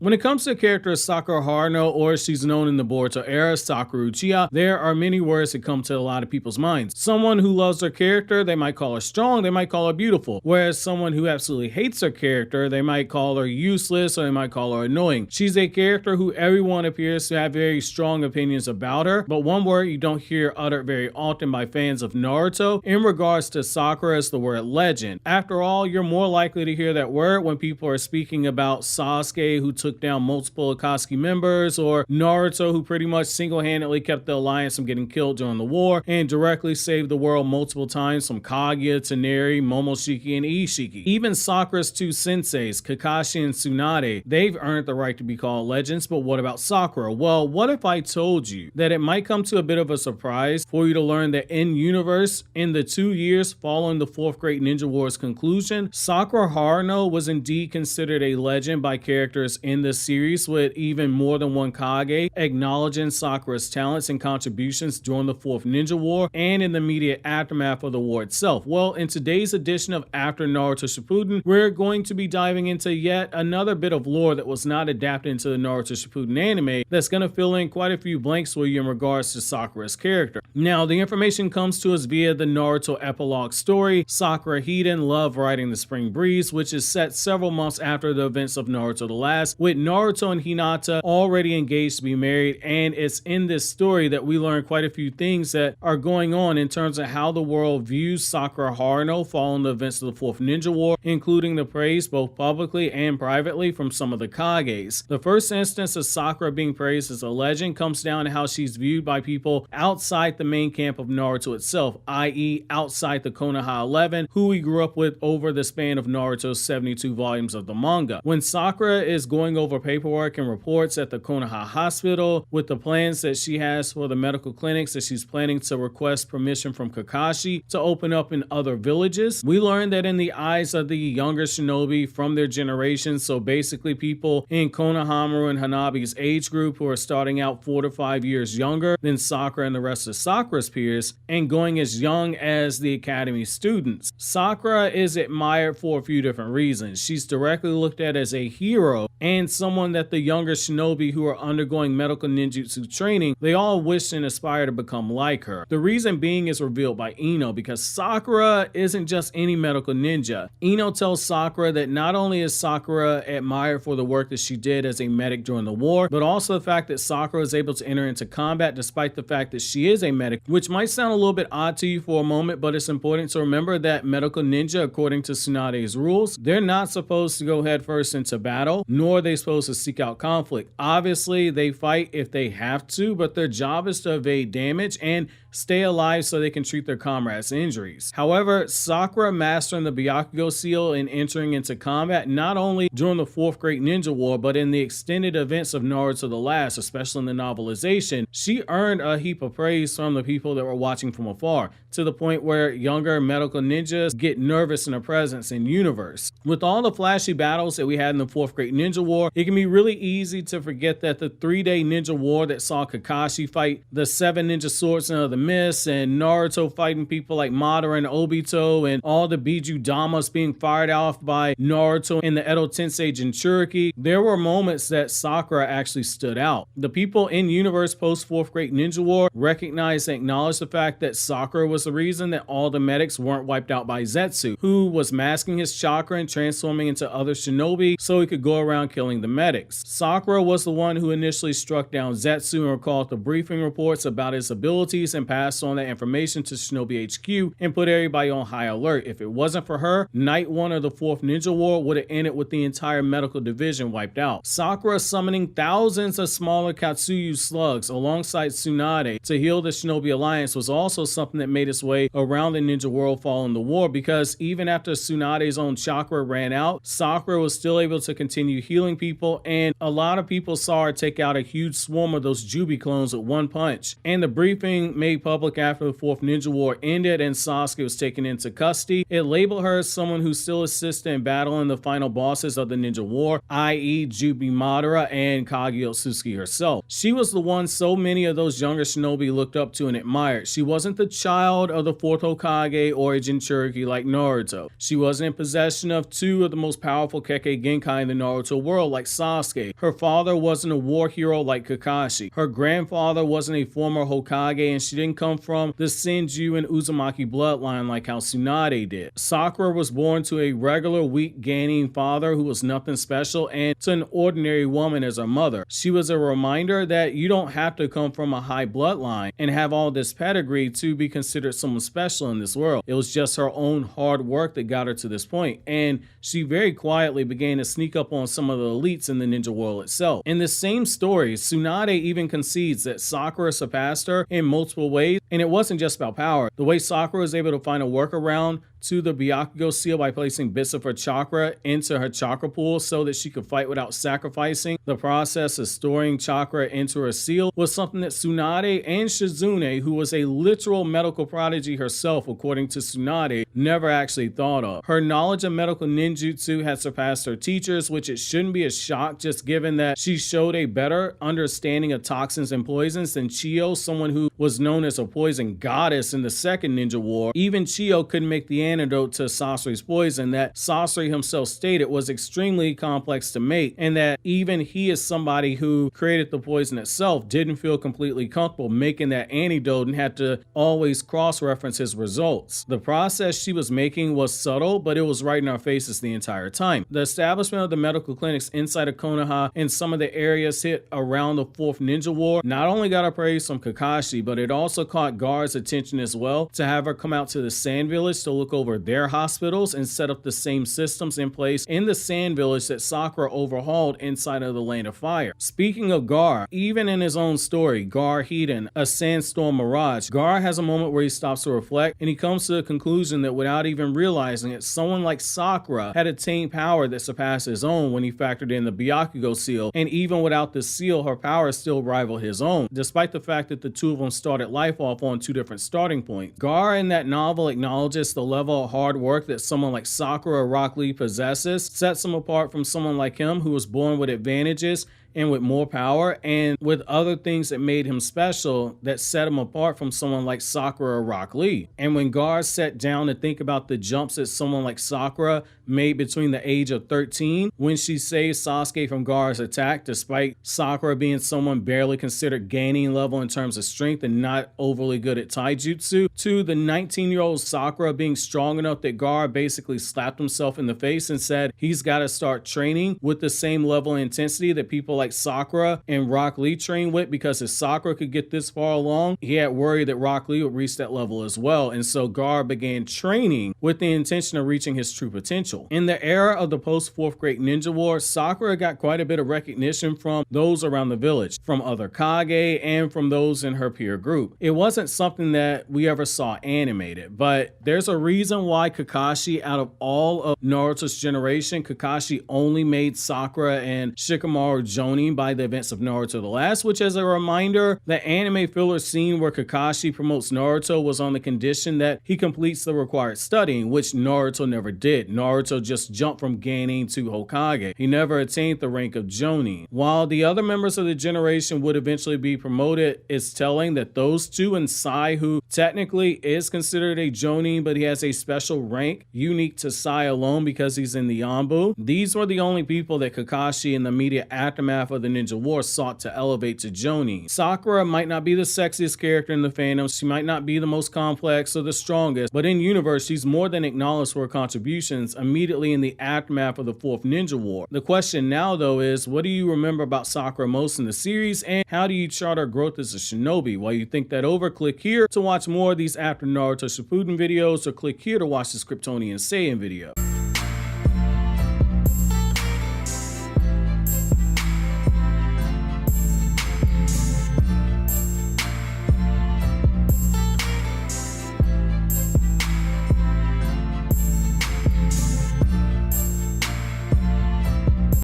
When it comes to the character Sakura Haruno, or as she's known in the Boruto era, Sakura Uchiha, there are many words that come to a lot of people's minds. Someone who loves their character, they might call her strong, they might call her beautiful. Whereas someone who absolutely hates her character, they might call her useless, or they might call her annoying. She's a character who everyone appears to have very strong opinions about her, but one word you don't hear uttered very often by fans of Naruto in regards to Sakura is the word legend. After all, you're more likely to hear that word when people are speaking about Sasuke, who took down multiple Akatsuki members, or Naruto, who pretty much single-handedly kept the alliance from getting killed during the war and directly saved the world multiple times from Kaguya, Tsunade, Momoshiki, and Ishiki. Even Sakura's two senseis, Kakashi and Tsunade, they've earned the right to be called legends, but what about Sakura? Well, what if I told you that it might come to a bit of a surprise for you to learn that in universe, in the 2 years following the 4th Great Ninja War's conclusion, Sakura Haruno was indeed considered a legend by characters in the series, with even more than one Kage acknowledging Sakura's talents and contributions during the 4th Ninja War and in the immediate aftermath of the war itself. Well, in today's edition of After Naruto Shippuden, we're going to be diving into yet another bit of lore that was not adapted into the Naruto Shippuden anime that's going to fill in quite a few blanks for you in regards to Sakura's character. Now, the information comes to us via the Naruto epilogue story, Sakura Hiden Love Riding the Spring Breeze, which is set several months after the events of Naruto the Last, with Naruto and Hinata already engaged to be married, and it's in this story that we learn quite a few things that are going on in terms of how the world views Sakura Haruno following the events of the 4th Ninja War, including the praise both publicly and privately from some of the Kages. The first instance of Sakura being praised as a legend comes down to how she's viewed by people outside the main camp of Naruto itself, i.e. outside the Konoha 11, who we grew up with over the span of Naruto's 72 volumes of the manga. When Sakura is going over paperwork and reports at the Konoha hospital with the plans that she has for the medical clinics that she's planning to request permission from Kakashi to open up in other villages, we learn that in the eyes of the younger shinobi from their generation, so basically people in Konohamaru and Hanabi's age group who are starting out 4 to 5 years younger than Sakura and the rest of Sakura's peers, and going as young as the academy students, Sakura is admired for a few different reasons. She's directly looked at as a hero and someone that the younger shinobi who are undergoing medical ninjutsu training, they all wish and aspire to become like her. The reason being is revealed by Ino, because Sakura isn't just any medical ninja. Ino tells Sakura that not only is Sakura admired for the work that she did as a medic during the war, but also the fact that Sakura is able to enter into combat despite the fact that she is a medic, which might sound a little bit odd to you for a moment, but it's important to remember that medical ninja, according to Tsunade's rules, they're not supposed to go headfirst into battle, nor are they supposed to seek out conflict. Obviously, they fight if they have to, but their job is to evade damage and stay alive so they can treat their comrades' injuries. However, Sakura mastering the Byakugo seal and entering into combat not only during the 4th Great Ninja War, but in the extended events of Naruto the Last, especially in the novelization, she earned a heap of praise from the people that were watching from afar, to the point where younger medical ninjas get nervous in her presence in universe. With all the flashy battles that we had in the 4th Great Ninja War, it can be really easy to forget that the 3-day ninja war that saw Kakashi fight the 7 ninja swordsmen of the Mist, and Naruto fighting people like Madara and Obito, and all the Biju Damas being fired off by Naruto and the Edo Tensei Jinchuriki, there were moments that Sakura actually stood out. The people in universe post 4th Great Ninja War recognized and acknowledged the fact that Sakura was the reason that all the medics weren't wiped out by Zetsu, who was masking his chakra and transforming into other shinobi so he could go around killing the medics. Sakura was the one who initially struck down Zetsu and recalled the briefing reports about his abilities and passed on that information to Shinobi HQ and put everybody on high alert. If it wasn't for her, Night 1 of the 4th Ninja War would have ended with the entire medical division wiped out. Sakura summoning thousands of smaller Katsuyu slugs alongside Tsunade to heal the Shinobi Alliance was also something that made its way around the ninja world following the war, because even after Tsunade's own chakra ran out, Sakura was still able to continue healing people, and a lot of people saw her take out a huge swarm of those Jubi clones with one punch. And the briefing made public after the 4th Ninja War ended and Sasuke was taken into custody, it labeled her as someone who still assisted in battling the final bosses of the Ninja War, i.e. Jubi Madara and Kaguya Otsutsuki herself. She was the one so many of those younger shinobi looked up to and admired. She wasn't the child of the 4th Hokage or a Jinchuriki like Naruto. She wasn't in possession of 2 of the most powerful Kekkei Genkai in the Naruto world like Sasuke. Her father wasn't a war hero like Kakashi. Her grandfather wasn't a former Hokage, and she didn't come from the Senju and Uzumaki bloodline like how Tsunade did. Sakura was born to a regular weak gaining father who was nothing special, and to an ordinary woman as her mother. She was a reminder that you don't have to come from a high bloodline and have all this pedigree to be considered someone special in this world. It was just her own hard work that got her to this point, and she very quietly began to sneak up on some of the elites in the ninja world itself. In this same story, Tsunade even concedes that Sakura surpassed her in multiple ways, and it wasn't just about power. The way Sakura was able to find a workaround to the Byakugo seal by placing bits of her chakra into her chakra pool so that she could fight without sacrificing. The process of storing chakra into her seal was something that Tsunade and Shizune, who was a literal medical prodigy herself according to Tsunade, never actually thought of. Her knowledge of medical ninjutsu had surpassed her teachers, which it shouldn't be a shock just given that she showed a better understanding of toxins and poisons than Chiyo, someone who was known as a poison goddess in the second ninja war. Even Chiyo couldn't make the antidote to Sasuke's poison that Sasuke himself stated was extremely complex to make, and that even he, as somebody who created the poison itself, didn't feel completely comfortable making that antidote and had to always cross-reference his results. The process she was making was subtle, but it was right in our faces the entire time. The establishment of the medical clinics inside of Konoha and some of the areas hit around the 4th Ninja War not only got a praise from Kakashi, but it also caught Gar's attention as well to have her come out to the Sand Village to look over their hospitals and set up the same systems in place in the Sand Village that Sakura overhauled inside of the Land of Fire. Speaking of Gar, even in his own story, Gar Hedon, A Sandstorm Mirage, Gar has a moment where he stops to reflect and he comes to the conclusion that without even realizing it, someone like Sakura had attained power that surpassed his own when he factored in the Byakugo seal, and even without the seal, her power still rivaled his own, despite the fact that the two of them started life off on two different starting points. Gar in that novel acknowledges the level of hard work that someone like Sakura Rock Lee possesses, sets him apart from someone like him who was born with advantages and with more power, and with other things that made him special that set him apart from someone like Sakura Rock Lee. And when Gar sat down to think about the jumps that someone like Sakura made between the age of 13 when she saved Sasuke from Gar's attack, despite Sakura being someone barely considered gaining level in terms of strength and not overly good at taijutsu, to the 19-year-old Sakura being strong enough that Gar basically slapped himself in the face and said he's got to start training with the same level of intensity that people like Sakura and Rock Lee train with, because if Sakura could get this far along, he had worried that Rock Lee would reach that level as well. And so Gar began training with the intention of reaching his true potential. In the era of the post 4th Great Ninja War, Sakura got quite a bit of recognition from those around the village, from other Kage, and from those in her peer group. It wasn't something that we ever saw animated, but there's a reason why Kakashi, out of all of Naruto's generation, Kakashi only made Sakura and Shikamaru Jonin by the events of Naruto the Last, which, as a reminder, the anime filler scene where Kakashi promotes Naruto was on the condition that he completes the required studying, which Naruto never did. Naruto just jumped from Genin to Hokage. He never attained the rank of Jonin. While the other members of the generation would eventually be promoted, it's telling that those two, and Sai, who technically is considered a Jonin, but he has a special rank unique to Sai alone because he's in the Yanbu, these were the only people that Kakashi in the immediate aftermath of the Ninja War sought to elevate to Jonin. Sakura might not be the sexiest character in the fandom, she might not be the most complex or the strongest, but in universe she's more than acknowledged for her contributions immediately in the aftermath of the 4th Ninja War. The question now though is, what do you remember about Sakura most in the series, and how do you chart her growth as a shinobi? While you think that over, click here to watch more of these After Naruto Shippuden videos, or click here to watch this KRYPTONIAN SAIYAN video.